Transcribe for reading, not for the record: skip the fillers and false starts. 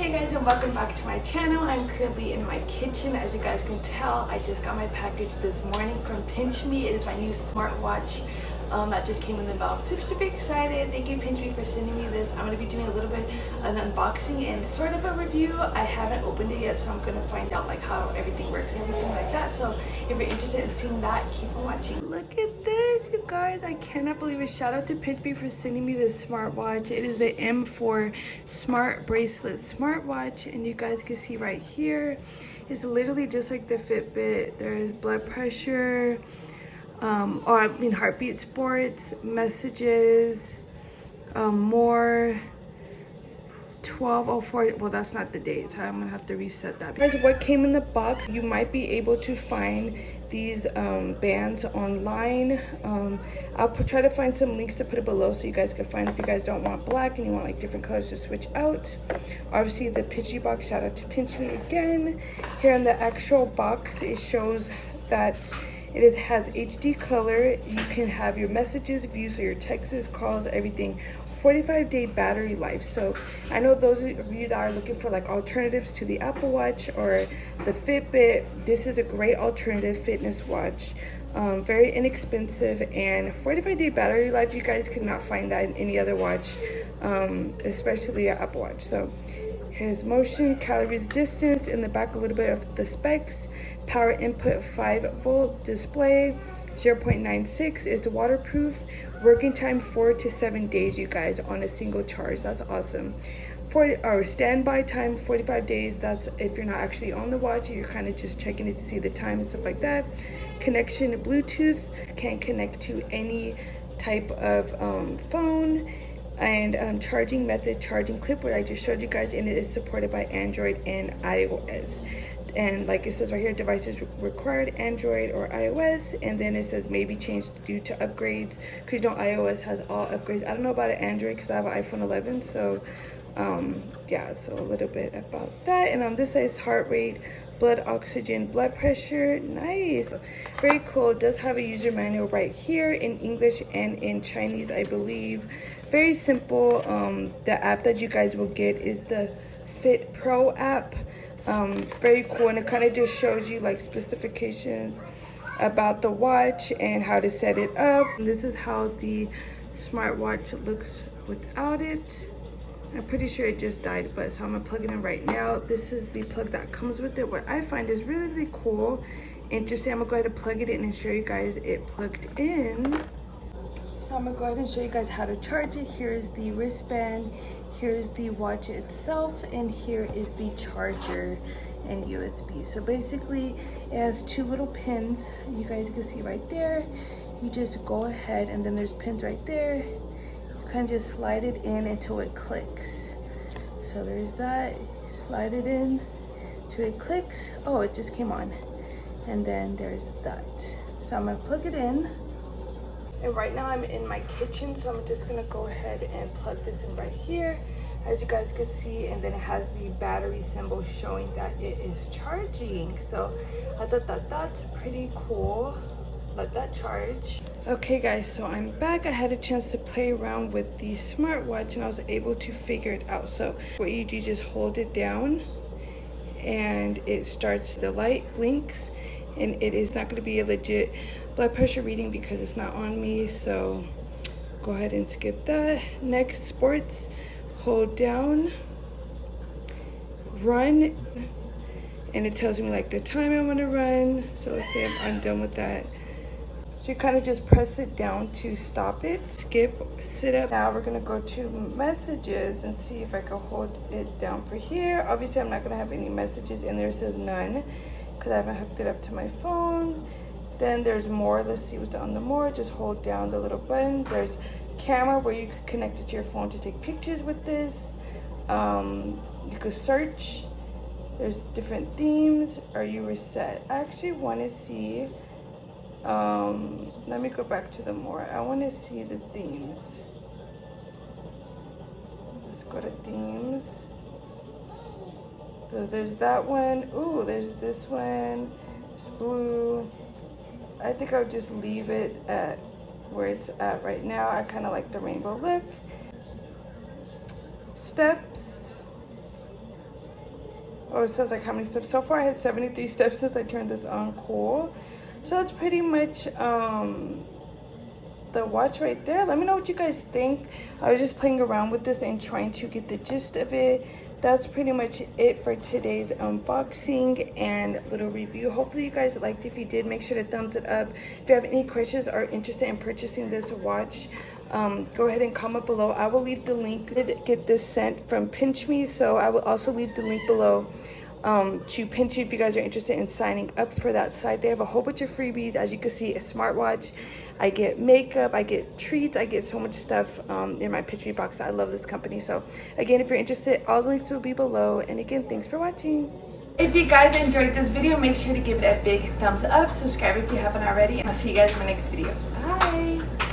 Hey guys, and welcome back to my channel. I'm currently in my kitchen. As you guys can tell, I just got my package this morning from PinchMe. It is my new smartwatch that just came in the mail. I'm super excited. Thank you, PinchMe, for sending me this. I'm going to be doing a little bit of an unboxing and sort of a review. I haven't opened it yet, so I'm going to find out like how everything works and everything like that. So if you're interested in seeing that, keep on watching. Look at this, you guys. I cannot believe it. Shout out to PinchMe for sending me this smartwatch. It is the M4 Smart Bracelet smartwatch, and you guys can see right here, it's literally just like the Fitbit. There's blood pressure, heartbeat, sports, messages, more, 12:04. Well, that's not the date, so I'm gonna have to reset that. Guys, what came in the box, you might be able to find these bands online. I'll try to find some links to put it below so you guys can find if you guys don't want black and you want like different colors to switch out. Obviously the PinchMe box, shout out to PinchMe again. Here in the actual box, it shows that it has HD color. You can have your messages, views, so your texts, calls, everything. 45-day battery life. So I know those of you that are looking for like alternatives to the Apple Watch or the Fitbit, this is a great alternative fitness watch. Very inexpensive, and 45-day battery life, you guys cannot find that in any other watch, especially an Apple Watch. So here's motion, calories, distance. In the back, a little bit of the specs. Power input, 5-volt display, 0.96. It's waterproof. Working time 4 to 7 days, you guys, on a single charge. That's awesome. Standby time 45 days. That's if you're not actually on the watch, you're kind of just checking it to see the time and stuff like that. Connection, Bluetooth. Can't connect to any type of phone. And charging method, charging clip, what I just showed you guys, and it is supported by Android and iOS. And like it says right here, devices required Android or iOS, and then it says maybe changed due to upgrades, because you know iOS has all upgrades. I don't know about an Android because I have an iPhone 11, so yeah, so a little bit about that. And on this side, it's heart rate, blood oxygen, blood pressure. Nice, very cool. It does have a user manual right here in English and in Chinese, I believe. Very simple. The app that you guys will get is the Fit Pro app. Very cool, and it kind of just shows you like specifications about the watch and how to set it up. And this is how the smartwatch looks without it. I'm pretty sure it just died, but so I'm gonna plug it in right now. This is the plug that comes with it. What I find is really cool, interesting. I'm gonna go ahead and plug it in and show you guys it plugged in. So I'm gonna go ahead and show you guys how to charge it. Here's the wristband, here's the watch itself, and here is the charger and USB. So basically it has two little pins, you guys can see right there. You just go ahead, and then there's pins right there. You kind of just slide it in until it clicks. So there's that, slide it in till it clicks. Oh, it just came on. And then there's that. So I'm gonna plug it in. And right now I'm in my kitchen, so I'm just gonna go ahead and plug this in right here, as you guys can see, and then it has the battery symbol showing that it is charging. So I thought that that's pretty cool. Let that charge. Okay guys, so I'm back. I had a chance to play around with the smartwatch and I was able to figure it out. So what you do, just hold it down and it starts, the light blinks, and it is not going to be a legit blood pressure reading because it's not on me, so go ahead and skip that. Next, sports, hold down, run, and it tells me like the time I want to run. So let's say I'm done with that. So you kind of just press it down to stop it. Skip, sit up. Now we're gonna go to messages and see if I can hold it down for here. Obviously I'm not gonna have any messages in there. It says none because I haven't hooked it up to my phone. Then there's more. Let's see what's on the more. Just hold down the little button. There's camera, where you can connect it to your phone to take pictures with this. You could search. There's different themes. Are you reset? I actually want to see, let me go back to the more. I want to see the themes. Let's go to themes. So there's that one. Ooh, there's this one. It's blue. I think I'll just leave it at where it's at right now. I kind of like the rainbow look. Steps. Oh, it says like how many steps. So far I had 73 steps since I turned this on. Cool. So that's pretty much the watch right there. Let me know what you guys think. I was just playing around with this and trying to get the gist of it. That's pretty much it for today's unboxing and little review. Hopefully you guys liked it. If you did, make sure to thumbs it up. If you have any questions or are interested in purchasing this watch, go ahead and comment below. I will leave the link to get this sent from PinchMe, so I will also leave the link below to PinchMe if you guys are interested in signing up for that site. They have a whole bunch of freebies. As you can see, a smartwatch, I get makeup, I get treats, I get so much stuff in my PinchMe box. I love this company. So again, if you're interested, all the links will be below. And again, thanks for watching. If you guys enjoyed this video, make sure to give it a big thumbs up, subscribe if you haven't already, and I'll see you guys in my next video. Bye.